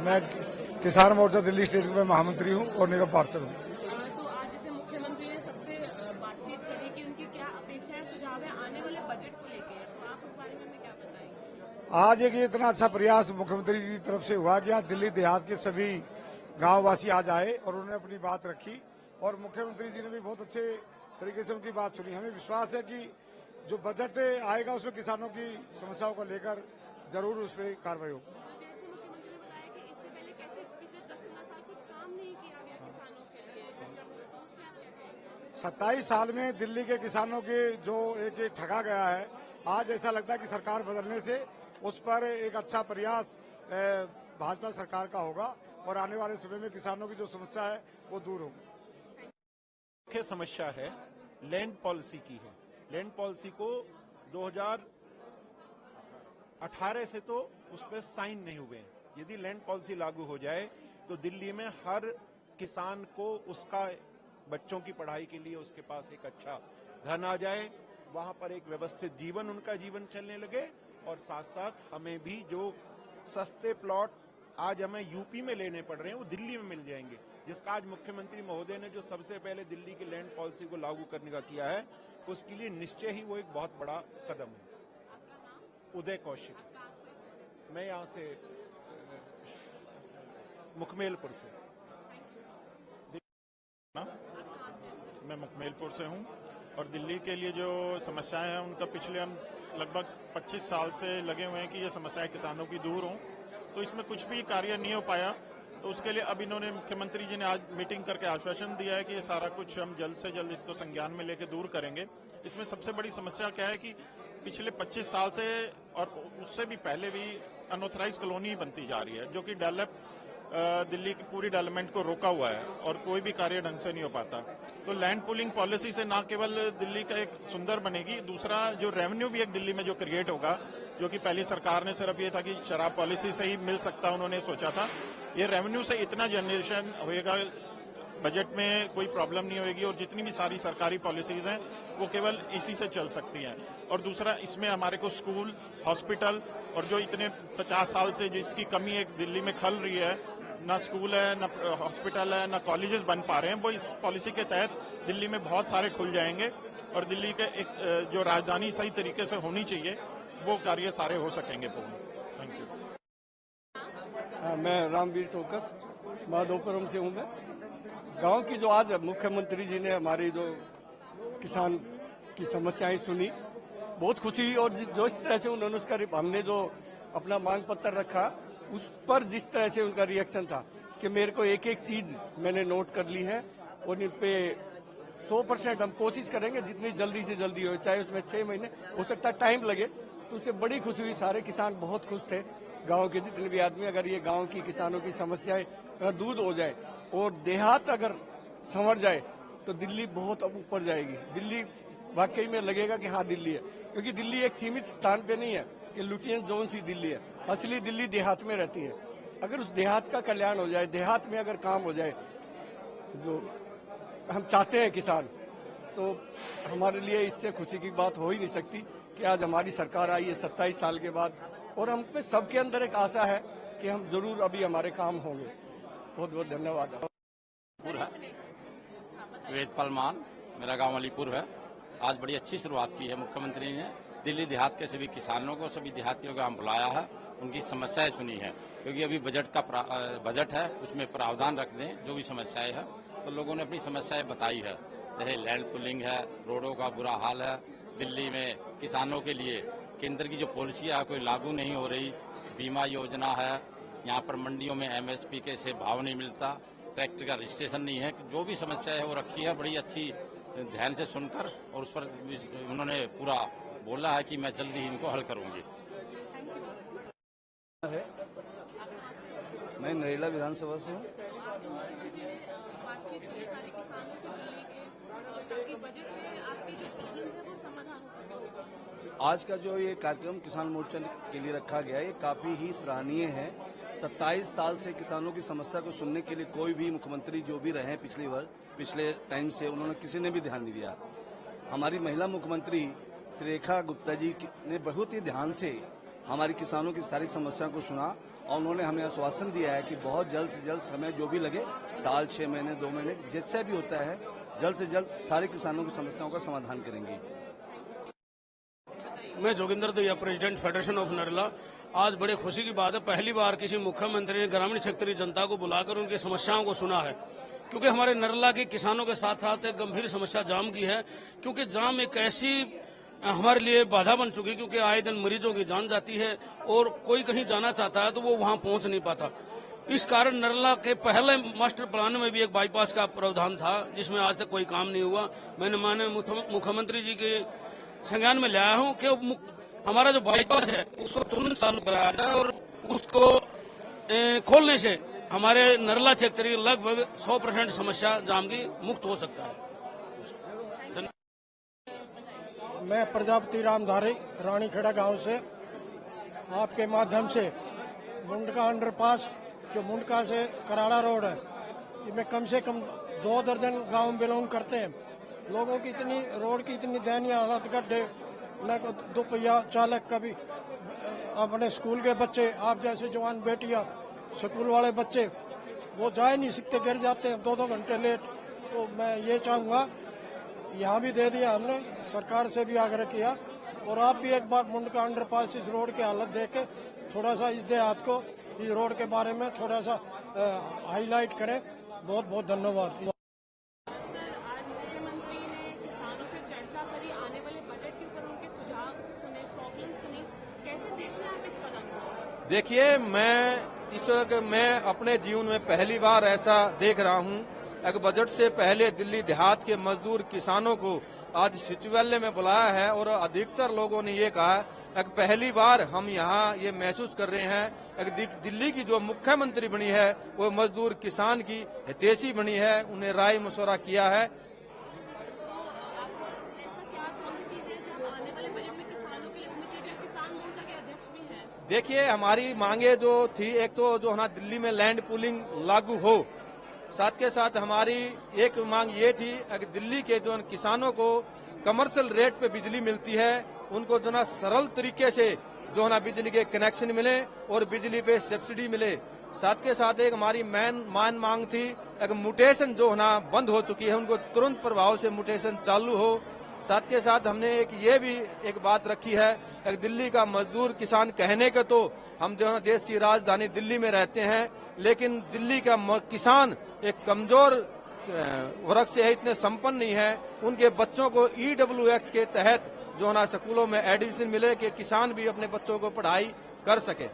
मैं किसान मोर्चा दिल्ली स्टेट में महामंत्री हूं और निगम पार्षद हूं। तो आज जैसे मुख्यमंत्री ने सबसे बातचीत करी कि उनकी क्या अपेक्षाएं सुझाव है आने वाले बजट को लेकर, तो आप उस बारे में हमें क्या बताएंगे? आज एक इतना अच्छा प्रयास मुख्यमंत्री की तरफ से हुआ कि आज दिल्ली देहात के सभी गांववासी आज आए और उन्होंने अपनी बात रखी और मुख्यमंत्री जी ने भी बहुत अच्छे तरीके से उनकी बात सुनी। हमें विश्वास है कि जो बजट आएगा उसमें किसानों की समस्याओं को लेकर जरूर उस पर कार्रवाई होगी। जैसे मुख्यमंत्री ने बताया कि इससे पहले कैसे पिछले 10-15 साल कुछ काम नहीं किया गया किसानों के लिए, तो उस पर आप क्या कहेंगे? 27 साल में दिल्ली के किसानों के जो एक ठगा गया है, आज ऐसा लगता है कि सरकार बदलने से उस पर एक अच्छा प्रयास भाजपा सरकार का होगा और आने वाले समय में किसानों की जो समस्या है वो दूर होगी। मुख्य समस्या है लैंड पॉलिसी की है। लैंड पॉलिसी को 2018 से तो उस पर साइन नहीं हुए। यदि लैंड पॉलिसी लागू हो जाए तो दिल्ली में हर किसान को उसका बच्चों की पढ़ाई के लिए उसके पास एक अच्छा धन आ जाए, वहां पर एक व्यवस्थित जीवन उनका जीवन चलने लगे और साथ साथ हमें भी जो सस्ते प्लॉट आज हमें यूपी में लेने पड़ रहे हैं वो दिल्ली में मिल जाएंगे, जिसका आज मुख्यमंत्री महोदय ने जो सबसे पहले दिल्ली की लैंड पॉलिसी को लागू करने का किया है, उसके लिए निश्चय ही वो एक बहुत बड़ा कदम है। उदय कौशिक, मैं यहां से मुखमेलपुर से। मैं मुखमेलपुर से हूं और दिल्ली के लिए जो समस्याएं हैं उनका पिछले हम लगभग 25 साल से लगे हुए हैं कि ये समस्याएं किसानों की दूर हों, तो इसमें कुछ भी कार्य नहीं हो पाया। तो उसके लिए अब इन्होंने मुख्यमंत्री जी ने आज मीटिंग करके आश्वासन दिया है कि ये सारा कुछ हम जल्द से जल्द इसको संज्ञान में लेकर दूर करेंगे। इसमें सबसे बड़ी समस्या क्या है कि पिछले 25 साल से और उससे भी पहले भी अनऑथराइज कॉलोनी बनती जा रही है, जो कि दिल्ली की पूरी डेवलपमेंट को रोका हुआ है और कोई भी कार्य ढंग से नहीं हो पाता। तो लैंड पूलिंग पॉलिसी से न केवल दिल्ली का एक सुंदर बनेगी, दूसरा जो रेवेन्यू भी एक दिल्ली में जो क्रिएट होगा, जो कि पहली सरकार ने सिर्फ ये था कि शराब पॉलिसी से ही मिल सकता उन्होंने सोचा था, ये रेवेन्यू से इतना जनरेशन होएगा, बजट में कोई प्रॉब्लम नहीं होगी और जितनी भी सारी सरकारी पॉलिसीज हैं वो केवल इसी से चल सकती हैं। और दूसरा, इसमें हमारे को स्कूल, हॉस्पिटल और जो इतने 50 साल से जिसकी कमी एक दिल्ली में खल रही है, ना स्कूल है, ना हॉस्पिटल है, ना कॉलेजेस बन पा रहे हैं, वो इस पॉलिसी के तहत दिल्ली में बहुत सारे खुल जाएंगे और दिल्ली के एक जो राजधानी सही तरीके से होनी चाहिए वो कार्य सारे हो सकेंगे पूर्ण। Thank you. मैं रामवीर टोकस माधोपुरम से हूँ। मैं गांव की जो आज मुख्यमंत्री जी ने हमारी जो किसान की समस्याएं सुनी, बहुत खुशी हुई और जो इस तरह से उन्होंने उसका हमने जो अपना मांग पत्र रखा उस पर जिस तरह से उनका रिएक्शन था कि मेरे को एक एक चीज मैंने नोट कर ली है और इन पे 100% हम कोशिश करेंगे जितनी जल्दी से जल्दी हो, चाहे उसमें 6 महीने हो सकता है टाइम लगे। तो उससे बड़ी खुशी हुई, सारे किसान बहुत खुश थे, गांव के जितने भी आदमी। अगर ये गांव की किसानों की समस्याएं अगर दूर हो जाए और देहात अगर संवर जाए तो दिल्ली बहुत अब ऊपर जाएगी। दिल्ली वाकई में लगेगा कि हाँ दिल्ली है, क्योंकि दिल्ली एक सीमित स्थान पे नहीं है कि लुटियन जोन सी दिल्ली है। असली दिल्ली देहात में रहती है। अगर उस देहात का कल्याण हो जाए, देहात में अगर काम हो जाए जो हम चाहते हैं किसान, तो हमारे लिए इससे खुशी की बात हो ही नहीं सकती कि आज हमारी सरकार आई है 27 साल के बाद और हम पे सबके अंदर एक आशा है कि हम जरूर अभी हमारे काम होंगे। बहुत बहुत धन्यवाद। वेदपाल मान, मेरा गांव अलीपुर है। आज बड़ी अच्छी शुरुआत की है मुख्यमंत्री ने। दिल्ली देहात के सभी किसानों को, सभी देहातियों को हम बुलाया है, उनकी समस्याएं सुनी है, क्योंकि अभी बजट है, उसमें प्रावधान रख दें जो भी समस्याएं हैं। तो लोगों ने अपनी समस्याएं बताई है, जैसे लैंड पुलिंग है, रोडों का बुरा हाल है, दिल्ली में किसानों के लिए केंद्र की जो पॉलिसी है कोई लागू नहीं हो रही, बीमा योजना है, यहाँ पर मंडियों में MSP के से भाव नहीं मिलता, ट्रैक्टर का रजिस्ट्रेशन नहीं है, जो भी समस्या है वो रखी है बड़ी अच्छी ध्यान से सुनकर, और उस पर उन्होंने पूरा बोला है कि मैं जल्दी इनको हल करूंगी। मैं नरेला विधानसभा से हूँ। आज का जो ये कार्यक्रम किसान मोर्चा के लिए रखा गया है, ये काफी ही सराहनीय है। 27 साल से किसानों की समस्या को सुनने के लिए कोई भी मुख्यमंत्री जो भी रहे पिछले टाइम से, उन्होंने किसी ने भी ध्यान नहीं दिया। हमारी महिला मुख्यमंत्री श्री रेखा गुप्ता जी ने बहुत ही ध्यान से हमारी किसानों की सारी समस्याओं को सुना और उन्होंने हमें आश्वासन दिया है कि बहुत जल्द से जल्द समय जो भी लगे, साल 6 महीने 2 महीने जिससे भी होता है, जल्द से जल्द सारे किसानों की समस्याओं का समाधान करेंगे। मैं Joginder Dahiya, president federation of Narela. आज बड़े खुशी की बात है, पहली बार किसी मुख्यमंत्री ने ग्रामीण क्षेत्रीय जनता को बुलाकर उनकी समस्याओं को सुना है, क्योंकि हमारे नरेला के किसानों के साथ साथ एक गंभीर समस्या जाम की है, क्योंकि जाम एक ऐसी हमारे लिए बाधा बन चुकी, क्योंकि आए दिन मरीजों की जान जाती है और कोई कहीं जाना चाहता है तो वो वहां पहुंच नहीं पाता। इस कारण नरेला के पहले मास्टर प्लान में भी एक बाईपास का प्रावधान था, जिसमें आज तक कोई काम नहीं हुआ। मैंने माननीय मुख्यमंत्री जी के संज्ञान में लाया हूं कि हमारा जो बाईपास है उसको तुरंत चालू कराया जाए और उसको खोलने से हमारे नरेला क्षेत्र की लगभग 100% समस्या जाम की मुक्त हो सकता है। मैं प्रजापति रामधारी रानीखेड़ा गांव से आपके माध्यम से मुंडका अंडरपास, जो मुंडका से कराड़ा रोड है, इसमें कम से कम 2 दर्जन गांव बिलोंग करते हैं। लोगों की इतनी रोड की इतनी दयनीय हालत, गड्ढे, न दोपहिया चालक, कभी अपने स्कूल के बच्चे, आप जैसे जवान बेटियां, स्कूल वाले बच्चे, वो जा नहीं सकते, गिर जाते हैं 2-2 घंटे लेट। तो मैं ये चाहूंगा, यहाँ भी दे दिया हमने, सरकार से भी आग्रह किया, और आप भी एक बार मुंडका अंडरपास इस रोड की हालत देख के थोड़ा सा इस देहात को, इस रोड के बारे में थोड़ा सा हाईलाइट करें। बहुत बहुत धन्यवाद। सर, आज मुख्यमंत्री ने किसानों से चर्चा करी, आने वाले बजट के ऊपर उनके सुझाव सुने, प्रॉब्लम सुनी, कैसे देखते हैं आप इस कदम को? देखिए, मैं अपने जीवन में पहली बार ऐसा देख रहा हूं। एक बजट से पहले दिल्ली देहात के मजदूर किसानों को आज सचिवालय में बुलाया है और अधिकतर लोगों ने ये कहा कि पहली बार हम यहाँ ये महसूस कर रहे हैं कि दिल्ली की जो मुख्यमंत्री बनी है वो मजदूर किसान की हितैषी बनी है, उन्हें राय मशवरा किया है। देखिए, हमारी मांगे जो थी, एक तो जो है ना दिल्ली में लैंड पूलिंग लागू हो, साथ के साथ हमारी एक मांग ये थी कि दिल्ली के जो किसानों को कमर्शियल रेट पे बिजली मिलती है, उनको जो ना सरल तरीके से जो ना बिजली के कनेक्शन मिले और बिजली पे सब्सिडी मिले। साथ के साथ एक हमारी मेन मांग थी, एक म्यूटेशन जो ना बंद हो चुकी है, उनको तुरंत प्रभाव से म्यूटेशन चालू हो। साथ के साथ हमने ये भी एक बात रखी है, एक दिल्ली का मजदूर किसान कहने के तो हम जो है देश की राजधानी दिल्ली में रहते हैं, लेकिन दिल्ली का किसान एक कमजोर वर्ग से है, इतने संपन्न नहीं है। उनके बच्चों को EWX के तहत जो ना स्कूलों में एडमिशन मिले कि किसान भी अपने बच्चों को पढ़ाई कर सके।